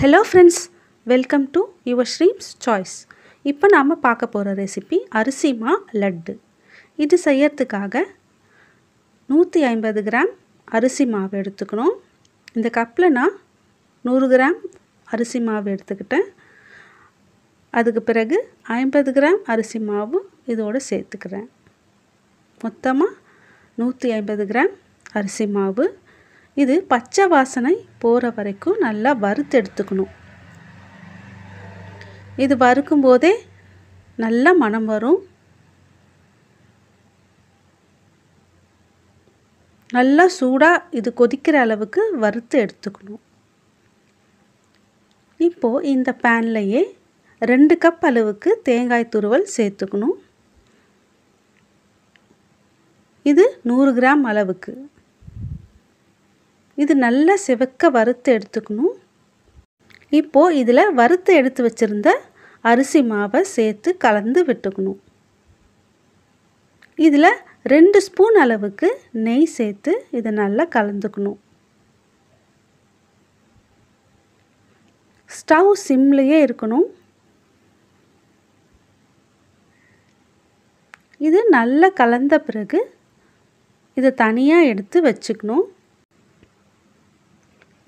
Hello friends, welcome to your Shrim's Choice. இப்போ நாம பார்க்க போற ரெசிபி அரிசி மா லட்டு. இது செய்யறதுக்காக 150 கிராம் அரிசி மாவு எடுத்துக்கணும். இந்த கப்ல நான் 100 கிராம் அரிசி மாவு எடுத்துக்கிட்டேன். அதுக்கு பிறகு 50 கிராம் அரிசி மாவு இதோட சேர்த்துக்கிறேன். மொத்தமா 150 கிராம் அரிசி மாவு. இது பச்சை வாசனை போற வரைக்கும் நல்லா வறுத்து எடுத்துக்கணும். இது வறுக்கும் போதே நல்ல மணம் வரும். நல்லா சூடா இது கொதிக்கிற அளவுக்கு வறுத்து எடுத்துக்கணும். இப்போ இந்த panலயே 2 கப் அளவுக்கு தேங்காய் துருவல் சேர்த்துக்கணும். இது 100 கிராம் அளவுக்கு. இது நல்லா செவக்க வறுத்து எடுத்துக்கணும். இப்போ இதில வறுத்து எடுத்து வச்சிருந்த அரிசி மாவை சேர்த்து கலந்து விட்டுக்கணும். இதில 2 ஸ்பூன் அளவுக்கு நெய் சேர்த்து இத நல்லா கலந்துக்கணும். ஸ்டவ் சிம்லயே இருக்கணும். இது நல்லா கலந்த பிறகு இத தனியா எடுத்து வச்சுக்கணும்.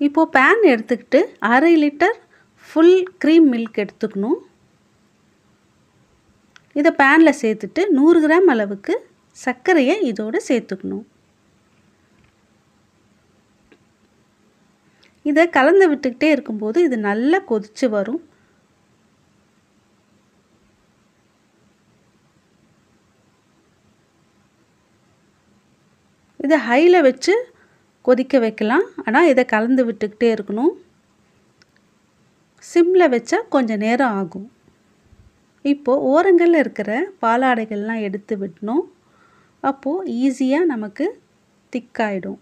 இப்போ pan எடுத்துக்கிட்டு 1/2 லிட்டர் ஃபுல் cream milk எடுத்துக்கணும். இத panல சேர்த்துட்டு 100 கிராம் அளவுக்கு சர்க்கரையை இதோட சேர்த்துக்கணும். இத கலந்து விட்டுக்கிட்டே இருக்கும்போது இது நல்லா கொதிச்சு வரும். இத ஹைல வச்சு கொதிக்க வைக்கலாம். ஆனா இத கலந்து விட்டுக்கிட்டே இருக்கணும். சிம்ல வச்சா கொஞ்ச நேரம் ஆகும். இப்போ ஓரங்கள்ல இருக்கிற பாலாடைகள்லாம் எடுத்து விடணும். அப்போ ஈஸியா நமக்கு திக் ஆயிடும்.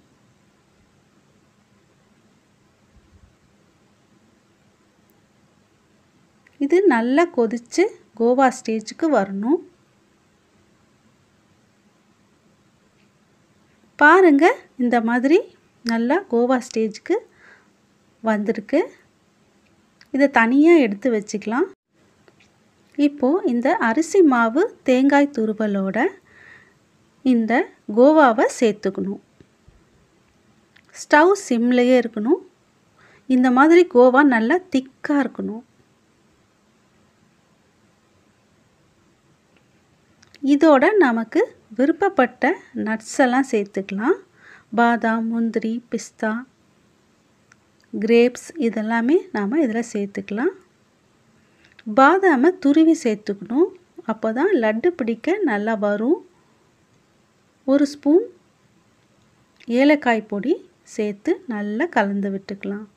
இது நல்லா கொதிச்சு கோவா ஸ்டேஜ்க்கு வரணும். பாருங்க இந்த மாதிரி நல்லா கோவா ஸ்டேஜ்க்கு வந்திருக்கு. இத தனியா எடுத்து வச்சுக்கலாம். இப்போ இந்த அரிசி மாவு தேங்காய் துருவலோட இந்த கோவாவை சேர்த்துக்கணும். ஸ்டவ் சிம்லயே இருக்கணும். இந்த மாதிரி கோவா நல்லா திக்கா இருக்கணும். இதோட நமக்கு விருப்பப்பட்ட நட்ஸ் எல்லாம் சேர்த்துக்கலாம். பாதாம், முந்திரி, பிஸ்தா, கிரேப்ஸ் இதெல்லாமே நாம இதல சேர்த்துக்கலாம். பாதாமை துருவி சேர்த்துக்கணும். அப்பதான் லட்டு பிடிக்க நல்லா வரும். 1 ஸ்பூன் ஏலக்காய் பொடி சேர்த்து நல்லா கலந்து விட்டுக்கலாம்.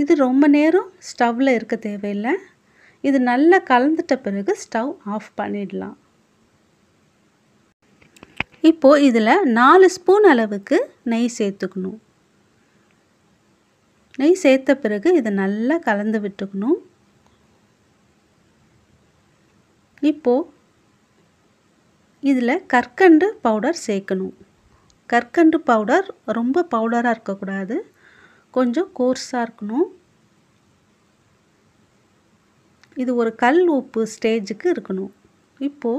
இது ரொம்ப நேரம் ஸ்டவ்ல இருக்க தேவையில்லை. இது நல்லா கலந்துட்ட பிறகு ஸ்டவ் ஆஃப் பண்ணிடலாம். இப்போ இதில 4 ஸ்பூன் அளவுக்கு நெய் சேர்த்துக்கணும். நெய் சேர்த்த பிறகு இத நல்லா கலந்து விட்டுக்கணும். இப்போ இதில கற்கண்டு பவுடர் சேர்க்கணும். கற்கண்டு பவுடர் ரொம்ப பவுடரா இருக்க கூடாது. கொஞ்சம் கோர்ஸா இருக்கணும். இது ஒரு கல் உப்பு ஸ்டேஜ்க்கு இருக்கணும். இப்போ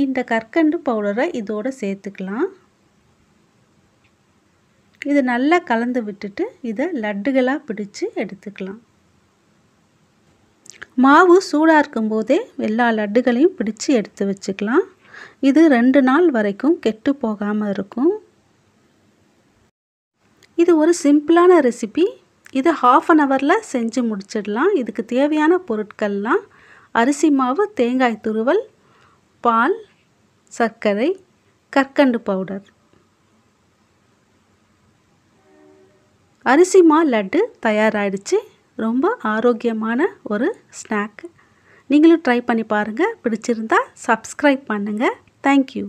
இந்த கற்கண்டு பவுடரை இதோட சேர்த்துக்கலாம். இது நல்லா கலந்து விட்டுட்டு இத லட்டுகளா பிடிச்சு எடுத்துக்கலாம். மாவு சூடா இருக்கும்போதே எல்லா லட்டுகளையும் பிடிச்சு எடுத்து வச்சுக்கலாம். இது 2 நாள் வரைக்கும் கெட்டு போகாம இருக்கும். இது ஒரு சிம்பிளான ரெசிபி. இத 1/2 an hourல செஞ்சு முடிச்சிடலாம். இதுக்கு தேவையான பொருட்கள்லாம் அரிசி மாவு, தேங்காய் துருவல், பால், சர்க்கரை, கற்கண்டு பவுடர். அரிசி மா லட்டு தயாராயிடுச்சு. ரொம்ப ஆரோக்கியமான ஒரு ஸ்நாக். நீங்களும் ட்ரை பண்ணி பாருங்க. பிடிச்சிருந்தா சப்ஸ்கிரைப் பண்ணுங்க. Thank you.